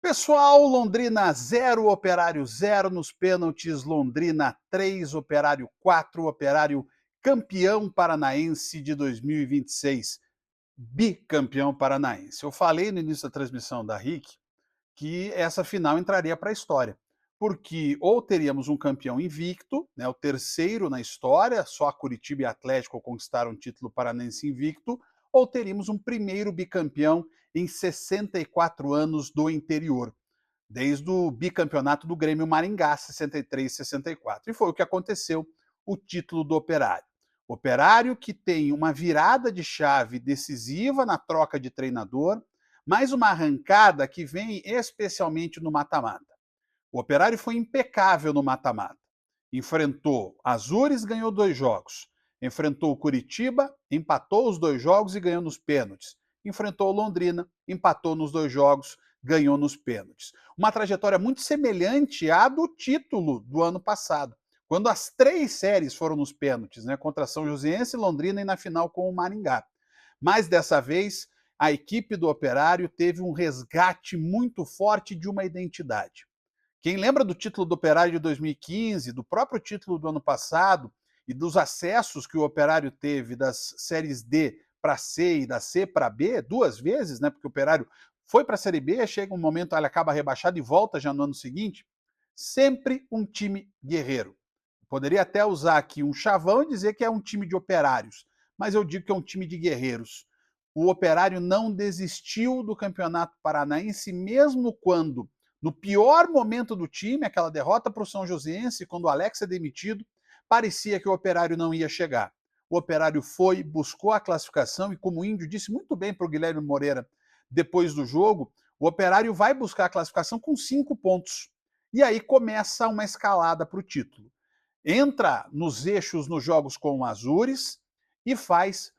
Pessoal, Londrina 0, Operário 0 nos pênaltis, Londrina 3, Operário 4, Operário campeão paranaense de 2026, bicampeão paranaense. Eu falei no início da transmissão da RIC que essa final entraria para a história, porque ou teríamos um campeão invicto, né, o terceiro na história, só Curitiba e Atlético conquistaram o título paranaense invicto, ou teríamos um primeiro bicampeão em 64 anos do interior, desde o bicampeonato do Grêmio Maringá, 63 e 64. E foi o que aconteceu, o título do Operário. Operário que tem uma virada de chave decisiva na troca de treinador, mais uma arrancada que vem especialmente no mata-mata. O Operário foi impecável no mata-mata. Enfrentou Azures, ganhou 2 jogos. Enfrentou o Curitiba, empatou os 2 jogos e ganhou nos pênaltis. Enfrentou o Londrina, empatou nos 2 jogos, ganhou nos pênaltis. Uma trajetória muito semelhante à do título do ano passado, quando as 3 séries foram nos pênaltis, né, contra São Joséense, Londrina e na final com o Maringá. Mas dessa vez, a equipe do Operário teve um resgate muito forte de uma identidade. Quem lembra do título do Operário de 2015, do próprio título do ano passado e dos acessos que o Operário teve das séries D para C e da C para B, 2 vezes, né? Porque o Operário foi para a Série B, chega um momento, ele acaba rebaixado e volta já no ano seguinte. Sempre um time guerreiro. Poderia até usar aqui um chavão e dizer que é um time de operários, mas eu digo que é um time de guerreiros. O Operário não desistiu do Campeonato Paranaense, mesmo quando, no pior momento do time, aquela derrota para o São Joséense, quando o Alex é demitido, parecia que o Operário não ia chegar. O Operário foi, buscou a classificação e, como o Índio disse muito bem para o Guilherme Moreira depois do jogo, o Operário vai buscar a classificação com 5 pontos. E aí começa uma escalada para o título. Entra nos eixos nos jogos com o Azures e faz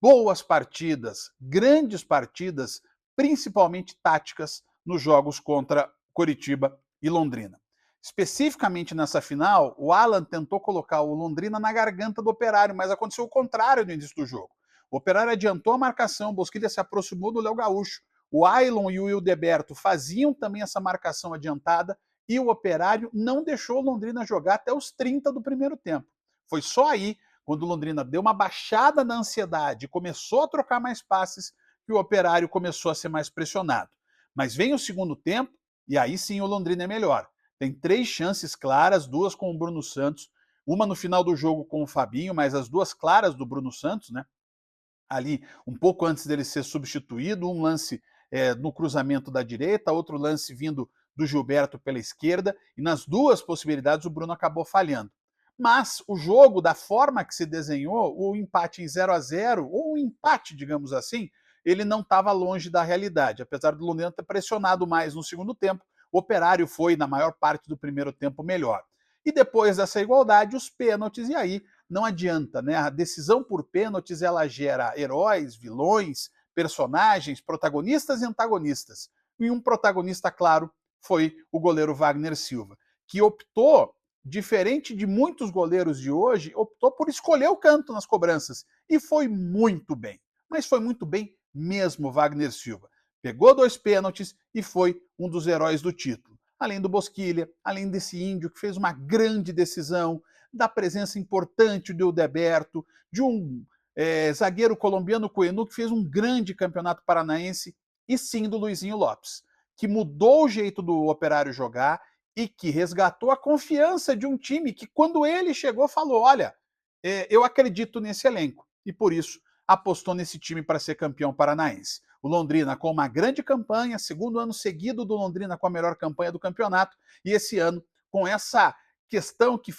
boas partidas, grandes partidas, principalmente táticas, nos jogos contra Coritiba e Londrina. Especificamente nessa final, o Alan tentou colocar o Londrina na garganta do Operário, mas aconteceu o contrário no início do jogo. O Operário adiantou a marcação, o Bosquilha se aproximou do Léo Gaúcho, o Ailon e o Wildeberto faziam também essa marcação adiantada, e o Operário não deixou o Londrina jogar até os 30 do primeiro tempo. Foi só aí, quando o Londrina deu uma baixada na ansiedade e começou a trocar mais passes, que o Operário começou a ser mais pressionado. Mas vem o segundo tempo, e aí sim o Londrina é melhor. Tem 3 chances claras, 2 com o Bruno Santos, uma no final do jogo com o Fabinho, mas as 2 claras do Bruno Santos, né? Ali, um pouco antes dele ser substituído, um lance no cruzamento da direita, outro lance vindo do Gilberto pela esquerda, e nas 2 possibilidades o Bruno acabou falhando. Mas o jogo, da forma que se desenhou, o empate em 0-0, ou um empate, digamos assim, ele não estava longe da realidade. Apesar do Londrina ter pressionado mais no segundo tempo, o Operário foi, na maior parte do primeiro tempo, melhor. E depois dessa igualdade, os pênaltis, e aí não adianta, né? A decisão por pênaltis, ela gera heróis, vilões, personagens, protagonistas e antagonistas. E um protagonista, claro, foi o goleiro Wagner Silva, que optou, diferente de muitos goleiros de hoje, optou por escolher o canto nas cobranças. E foi muito bem. Mas foi muito bem mesmo Wagner Silva. Pegou 2 pênaltis e foi um dos heróis do título. Além do Bosquilha, além desse índio que fez uma grande decisão, da presença importante do Ildeberto, de um zagueiro colombiano Coenu, que fez um grande campeonato paranaense, e sim do Luizinho Lopes, que mudou o jeito do Operário jogar e que resgatou a confiança de um time que, quando ele chegou, falou: olha, eu acredito nesse elenco, e por isso apostou nesse time para ser campeão paranaense. O Londrina com uma grande campanha, segundo ano seguido do Londrina com a melhor campanha do campeonato, e esse ano com essa questão que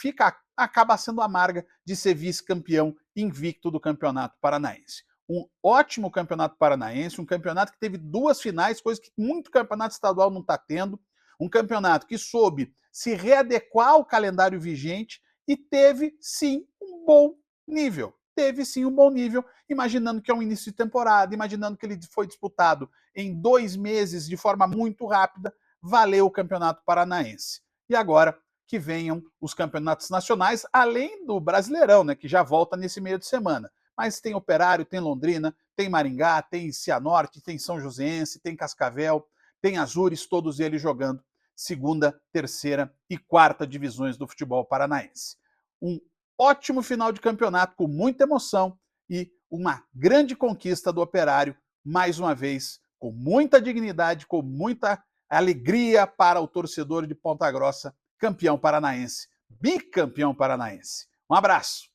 acaba sendo amarga de ser vice-campeão invicto do Campeonato Paranaense. Um ótimo Campeonato Paranaense, um campeonato que teve 2 finais, coisa que muito campeonato estadual não está tendo, um campeonato que soube se readequar ao calendário vigente e teve, sim, um bom nível. Teve, sim, um bom nível, imaginando que é um início de temporada, imaginando que ele foi disputado em 2 meses de forma muito rápida, valeu o Campeonato Paranaense. E agora que venham os campeonatos nacionais, além do Brasileirão, né, que já volta nesse meio de semana. Mas tem Operário, tem Londrina, tem Maringá, tem Cianorte, tem São Joséense, tem Cascavel, tem Azures, todos eles jogando segunda, terceira e quarta divisões do futebol paranaense. Um ótimo final de campeonato com muita emoção e uma grande conquista do Operário, mais uma vez, com muita dignidade, com muita alegria para o torcedor de Ponta Grossa, campeão paranaense, bicampeão paranaense. Um abraço!